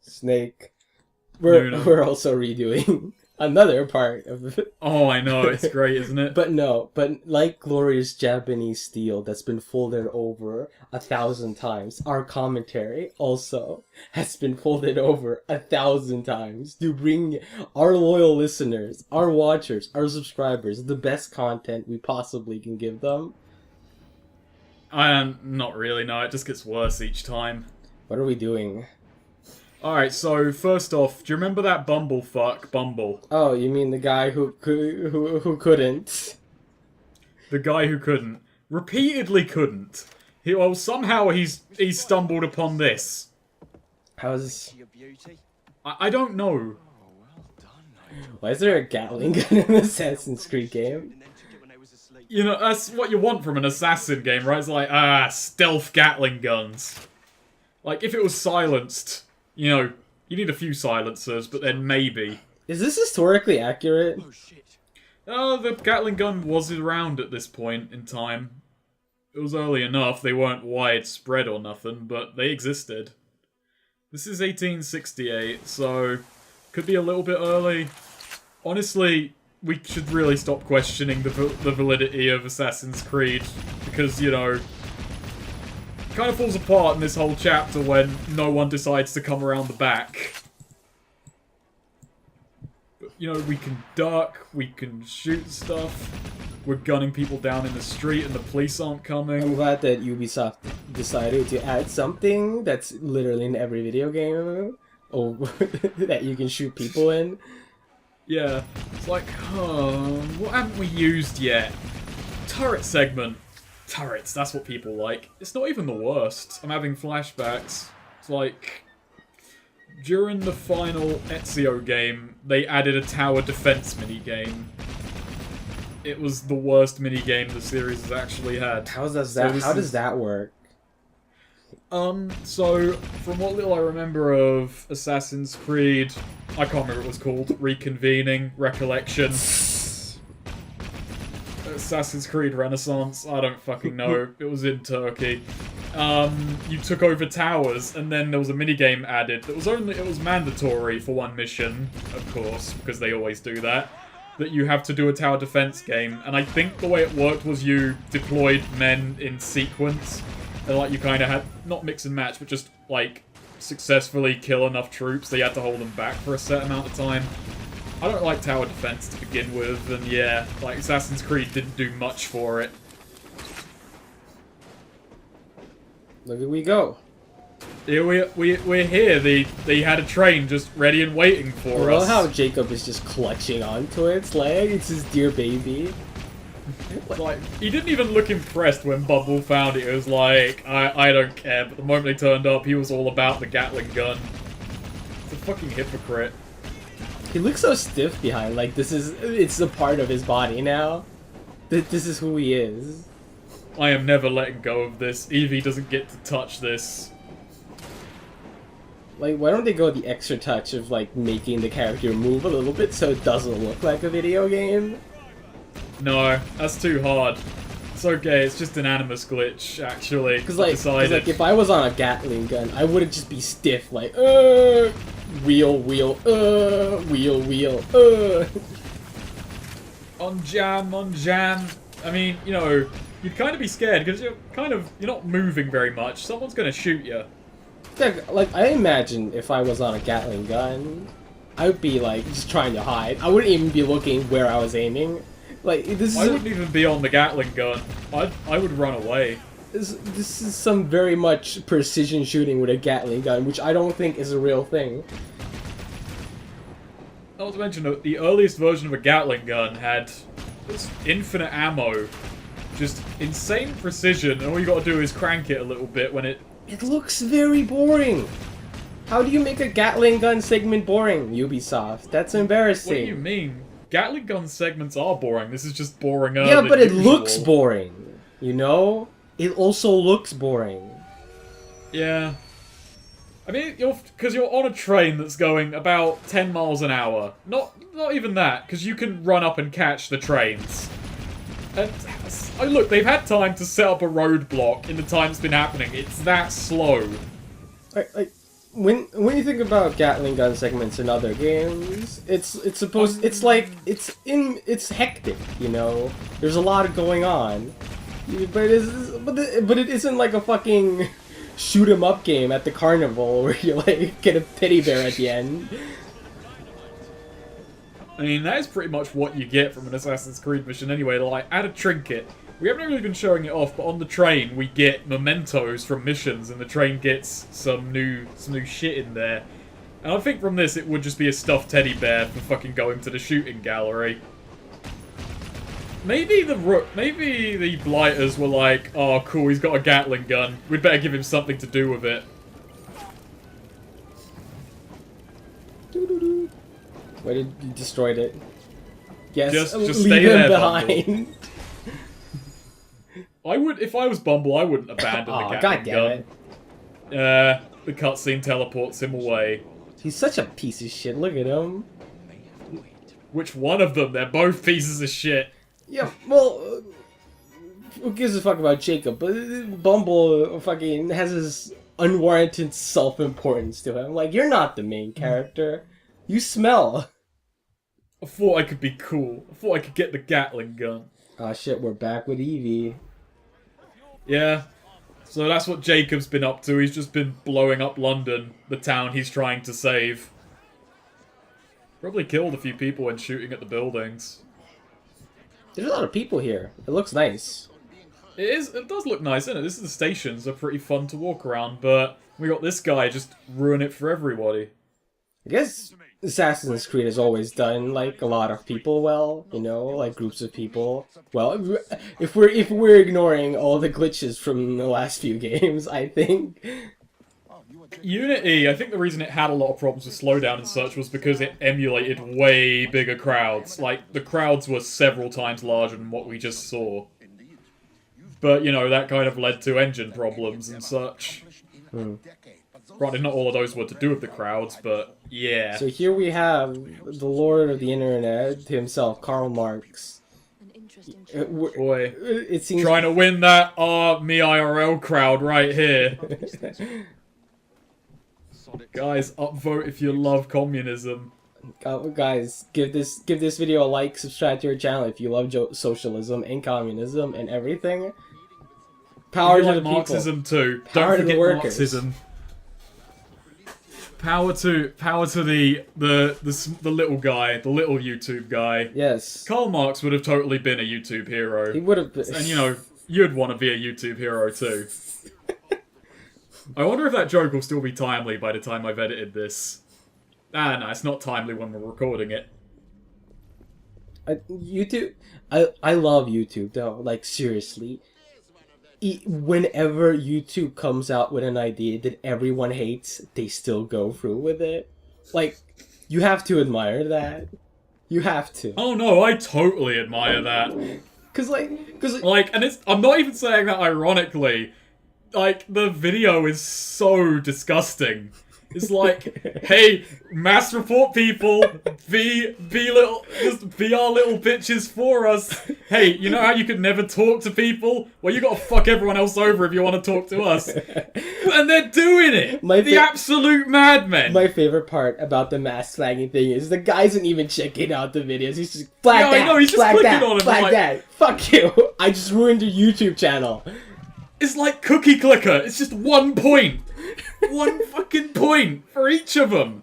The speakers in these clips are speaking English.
Snake. No. We're also redoing another part of it. Oh, I know, it's great, isn't it? But like glorious Japanese steel that's been folded over 1,000 times, our commentary also has been folded over 1,000 times to bring our loyal listeners, our watchers, our subscribers the best content we possibly can give them. Not really, no, it just gets worse each time. What are we doing? Alright, so first off, do you remember that bumblefuck, Bumble? Oh, you mean the guy who couldn't? The guy who couldn't. Repeatedly couldn't. Somehow he's stumbled upon this. How's... I don't know. Why is there a Gatling gun in the Assassin's Creed game? You know, that's what you want from an assassin game, right? It's like, stealth Gatling guns. Like, if it was silenced, you know, you need a few silencers, but then maybe. Is this historically accurate? The Gatling gun was around at this point in time. It was early enough, they weren't widespread or nothing, but they existed. This is 1868, so could be a little bit early. Honestly, we should really stop questioning the validity of Assassin's Creed, because, you know, it kind of falls apart in this whole chapter when no one decides to come around the back. But, you know, we can duck, we can shoot stuff, we're gunning people down in the street and the police aren't coming. I'm glad that Ubisoft decided to add something that's literally in every video game, or that you can shoot people in. Yeah, it's like, what haven't we used yet? Turret segment. Turrets, that's what people like. It's not even the worst. I'm having flashbacks. It's like, during the final Ezio game, they added a tower defense minigame. It was the worst minigame the series has actually had. How does that work? So, from what little I remember of Assassin's Creed, I can't remember what it was called, Reconvening, Recollection, Assassin's Creed Renaissance, I don't fucking know, it was in Turkey. You took over towers, and then there was a minigame added that it was mandatory for one mission, of course, because they always do that you have to do a tower defense game, and I think the way it worked was you deployed men in sequence. And, like, you kind of had, not mix and match, but just, like, successfully kill enough troops that you had to hold them back for a set amount of time. I don't like tower defense to begin with, and yeah, like, Assassin's Creed didn't do much for it. Look where we go. Here we're here. They had a train just ready and waiting for us. I love how Jacob is just clutching onto its leg. It's his dear baby. Like, he didn't even look impressed when Bumble found it. It was like, I don't care. But the moment they turned up, he was all about the Gatling gun. It's a fucking hypocrite. He looks so stiff behind. Like, it's a part of his body now. This is who he is. I am never letting go of this. Evie doesn't get to touch this. Like, why don't they go the extra touch of, like, making the character move a little bit so it doesn't look like a video game? No, that's too hard. It's okay, it's just an animus glitch, actually. Because, like, if I was on a Gatling gun, I wouldn't just be stiff, like, wheel, wheel. On jam. I mean, you know, you'd kind of be scared, because you're not moving very much. Someone's gonna shoot you. Like, I imagine if I was on a Gatling gun, I would be, like, just trying to hide. I wouldn't even be looking where I was aiming. Like, this is... I wouldn't even be on the Gatling gun. I would run away. This is some very much precision shooting with a Gatling gun, which I don't think is a real thing. Not to mention that the earliest version of a Gatling gun had this infinite ammo. Just insane precision, and all you gotta do is crank it a little bit when it... It looks very boring. How do you make a Gatling gun segment boring, Ubisoft? That's embarrassing. What do you mean? Gatling gun segments are boring. This is just boringer. Yeah, but it looks boring. You know? It also looks boring. Yeah. I mean, because you're on a train that's going about 10 miles an hour. Not even that, because you can run up and catch the trains. And look, they've had time to set up a roadblock in the time it's been happening. It's that slow. Like, when you think about Gatling gun segments in other games, it's supposed it's like it's hectic, you know. There's a lot going on, but it isn't like a fucking shoot 'em up game at the carnival where you like get a teddy bear at the end. I mean, that is pretty much what you get from an Assassin's Creed mission anyway. Like, add a trinket. We haven't really been showing it off, but on the train we get mementos from missions, and the train gets some new shit in there. And I think from this it would just be a stuffed teddy bear for fucking going to the shooting gallery. Maybe the Blighters were like, oh cool, he's got a Gatling gun. We'd better give him something to do with it. Why did you destroyed it? Yes, just leave stay him there, behind. I would, if I was Bumble, I wouldn't abandon the Gatling gun. The cutscene teleports him away. He's such a piece of shit. Look at him. Which one of them? They're both pieces of shit. Yeah, well, who gives a fuck about Jacob? But Bumble fucking has his unwarranted self-importance to him. Like, you're not the main character. You smell. I thought I could be cool. I thought I could get the Gatling gun. Ah shit, we're back with Evie. Yeah. So that's what Jacob's been up to. He's just been blowing up London, the town he's trying to save. Probably killed a few people when shooting at the buildings. There's a lot of people here. It looks nice. It does look nice, isn't it? This is the stations are pretty fun to walk around, but we got this guy just ruin it for everybody. I guess Assassin's Creed has always done like a lot of people well, you know, like groups of people. Well, if we're ignoring all the glitches from the last few games, I think. Unity, I think the reason it had a lot of problems with slowdown and such was because it emulated way bigger crowds. Like, the crowds were several times larger than what we just saw. But, you know, that kind of led to engine problems and such. Granted, not all of those were to do with the crowds, but yeah. So here we have the lord of the internet himself, Karl Marx. Boy, it seems trying to win that me IRL crowd right here. Guys, upvote if you love communism. Guys, give this video a like, subscribe to your channel if you love socialism and communism and everything. Power to the people. Marxism too. Power Don't to the forget workers. Marxism. Power to the little guy, the little YouTube guy. Yes. Karl Marx would have totally been a YouTube hero. He would have been. And you know, you'd want to be a YouTube hero too. I wonder if that joke will still be timely by the time I've edited this. Ah, no, it's not timely when we're recording it. YouTube, I love YouTube though. Like seriously, whenever YouTube comes out with an idea that everyone hates, they still go through with it. Like, you have to admire that. You have to. Oh no, I totally admire that. Cause like, and I'm not even saying that ironically. Like, the video is so disgusting. It's like, hey, mass report people, be our little bitches for us. Hey, you know how you could never talk to people? Well, you gotta fuck everyone else over if you want to talk to us. And they're doing it! The absolute madmen! My favorite part about the mass flagging thing is the guy isn't even checking out the videos. He's just, flag that, I know, he's just flag clicking that, on him, flag like, that. Fuck you! I just ruined your YouTube channel. It's like Cookie Clicker. It's just 1 point. 1 fucking point for each of them.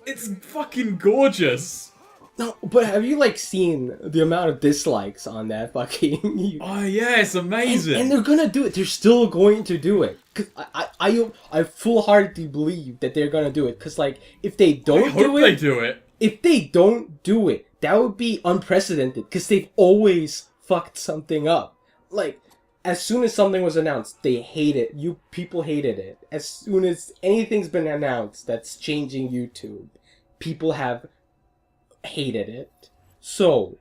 It's fucking gorgeous. No, but have you like seen the amount of dislikes on that fucking? Oh yeah, it's amazing. And they're gonna do it. They're still going to do it. Cause I full-heartedly believe that they're gonna do it. Cause like if they don't they do it. If they don't do it, that would be unprecedented. Cause they've always fucked something up. Like, as soon as something was announced, they hate it. People hated it. As soon as anything's been announced that's changing YouTube, people have hated it. So,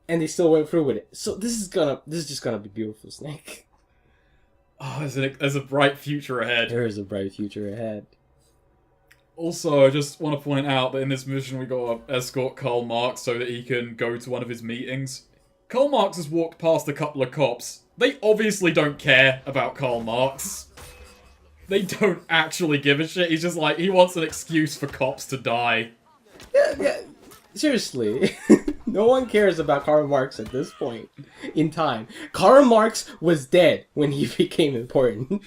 and they still went through with it. So this is just gonna be beautiful, Snake. Oh, there's a bright future ahead. There is a bright future ahead. Also, I just want to point out that in this mission we got to escort Karl Marx so that he can go to one of his meetings. Karl Marx has walked past a couple of cops. They obviously don't care about Karl Marx. They don't actually give a shit. He's just like, he wants an excuse for cops to die. Yeah. Seriously. No one cares about Karl Marx at this point in time. Karl Marx was dead when he became important.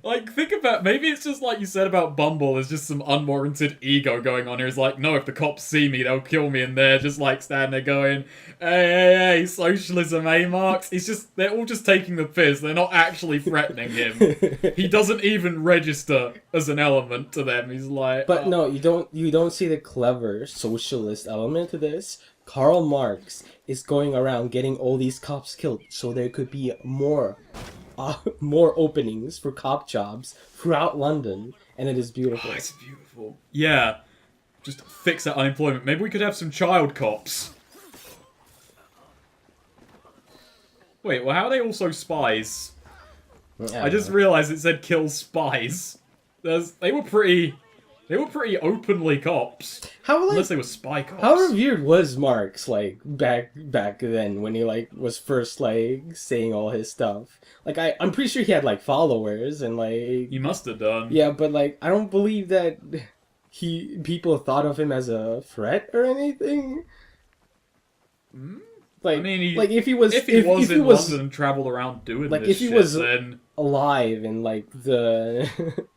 Like, think about, maybe it's just like you said about Bumble, there's just some unwarranted ego going on here. It's like, no, if the cops see me, they'll kill me, and they're just like standing there going, hey, socialism, eh, Marx? They're all just taking the piss, they're not actually threatening him. He doesn't even register as an element to them, he's like... But no, you don't see the clever socialist element to this. Karl Marx is going around getting all these cops killed so there could be more openings for cop jobs throughout London, and it is beautiful. Oh, it's beautiful. Yeah. Just fix that unemployment. Maybe we could have some child cops. Wait, well, how are they also spies? I just realised it said kill spies. They were pretty openly cops. Unless they were spy cops. How revered was Marx, like, back then, when he, like, was first, like, saying all his stuff? Like, I'm pretty sure he had, like, followers, and, like... He must have done. Yeah, but, like, I don't believe that people thought of him as a threat or anything. Like, I mean, if he was in London and travelled around doing like, this if he shit, was then... alive in, like, the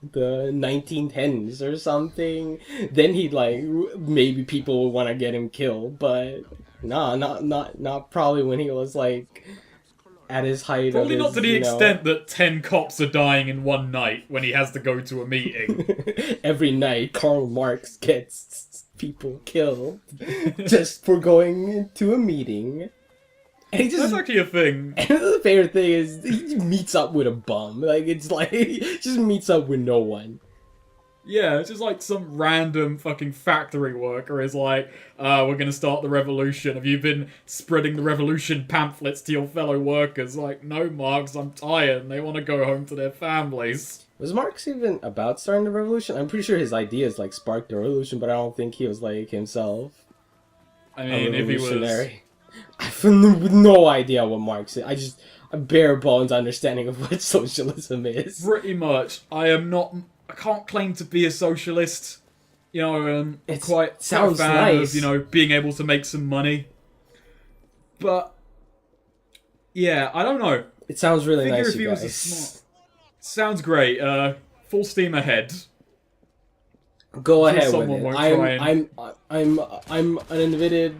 1910s or something, then he'd, like, maybe people would want to get him killed, but not probably when he was, like, at his height. Probably not to the extent that 10 cops are dying in one night when he has to go to a meeting. Every night Karl Marx gets people killed just for going to a meeting. And That's actually a thing. And the favorite thing is he meets up with a bum. Like, it's like, he just meets up with no one. Yeah, it's just like some random fucking factory worker is like, we're gonna start the revolution. Have you been spreading the revolution pamphlets to your fellow workers? Like, no, Marx, I'm tired, and they want to go home to their families. Was Marx even about starting the revolution? I'm pretty sure his ideas, like, sparked the revolution, but I don't think he was, like, himself. I mean, if he was... I have no idea what Marx is. I just a bare bones understanding of what socialism is. Pretty much. I can't claim to be a socialist. You know, It's quite sounds a fan nice. of, you know, being able to make some money. But yeah, I don't know. It sounds really Figure nice, if he you was guys. a smart... Sounds great. Full steam ahead. Go I'm sure ahead with someone it. won't try I'm uninhibited.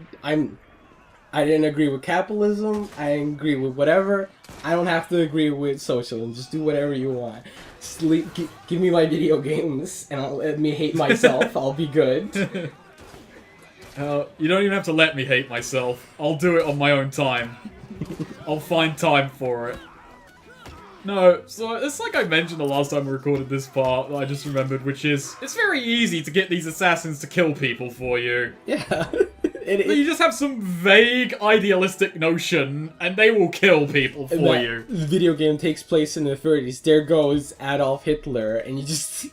I didn't agree with capitalism. I didn't agree with whatever. I don't have to agree with socialism. Just do whatever you want. Give me my video games, and let me hate myself. I'll be good. You don't even have to let me hate myself. I'll do it on my own time. I'll find time for it. No, so it's like I mentioned the last time we recorded this part that I just remembered, which is, it's very easy to get these assassins to kill people for you. Yeah. You just have some vague, idealistic notion, and they will kill people for you. The video game takes place in the 30s. There goes Adolf Hitler, and you just...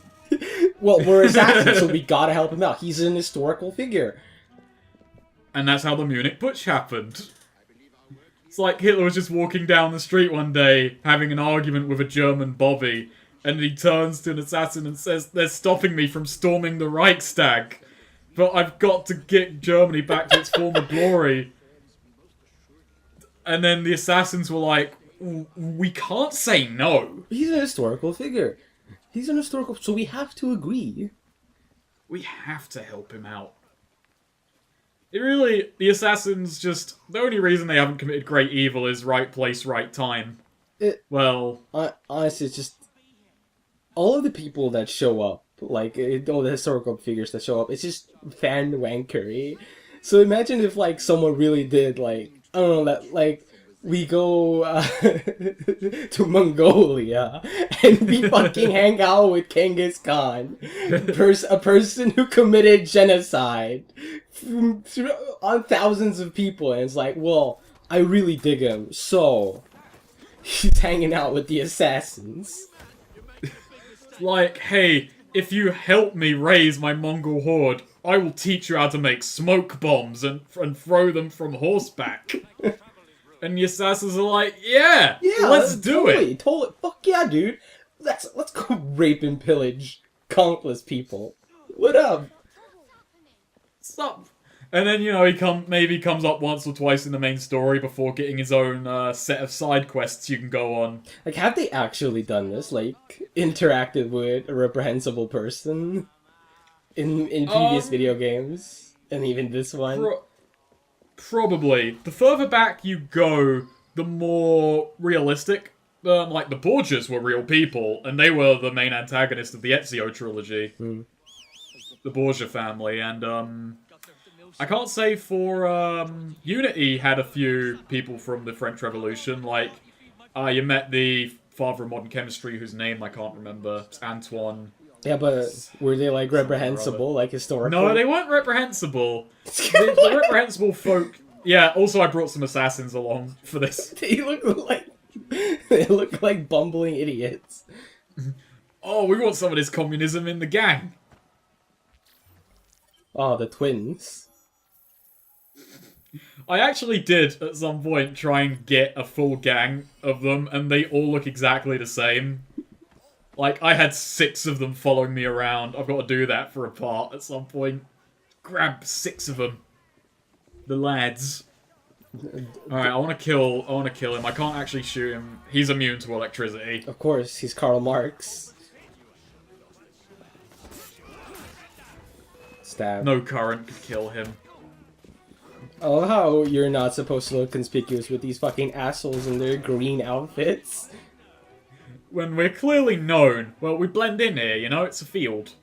Well, we're assassins, so we gotta help him out. He's an historical figure. And that's how the Munich Putsch happened. It's like Hitler was just walking down the street one day, having an argument with a German bobby, and he turns to an assassin and says, "They're stopping me from storming the Reichstag, but I've got to get Germany back to its former glory." And then the assassins were like, "We can't say no." He's an historical figure. He's an historical... So we have to agree. We have to help him out. It really, the assassins just, the only reason they haven't committed great evil is right place, right time. Honestly, it's just... All of the people that show up, like, all the historical figures that show up, it's just fan wankery. So imagine if, like, someone really did, like, I don't know, like, we go to Mongolia and we fucking hang out with Genghis Khan, a person who committed genocide on thousands of people, and it's like, well, I really dig him, so he's hanging out with the assassins. Like, hey, if you help me raise my Mongol horde, I will teach you how to make smoke bombs and throw them from horseback. And the assassins are like, yeah, let's do it. Totally, fuck yeah, dude. let's go rape and pillage countless people. What up? Stop. And then, he maybe comes up once or twice in the main story before getting his own set of side quests you can go on. Like, have they actually done this? Like, interacted with a reprehensible person in previous video games, and even this one? Probably. The further back you go, the more realistic. Like, the Borgias were real people, and they were the main antagonist of the Ezio trilogy. The Borgia family, and, I can't say for, Unity had a few people from the French Revolution, like, you met the father of modern chemistry, whose name I can't remember, it's Antoine. Yeah, but were they, like, reprehensible, like, historical? No, they weren't reprehensible. the reprehensible folk... Yeah, also I brought some assassins along for this. They look like bumbling idiots. Oh, we want some of this communism in the gang. Oh, the twins. I actually did, at some point, try and get a full gang of them, and they all look exactly the same. Like, I had 6 of them following me around. I've got to do that for a part at some point. Grab 6 of them. The lads. Alright, I want to kill him. I can't actually shoot him. He's immune to electricity. Of course, he's Karl Marx. Stab. No current could kill him. Oh, how you're not supposed to look conspicuous with these fucking assholes in their green outfits. When we're clearly known. Well, we blend in here, it's a field.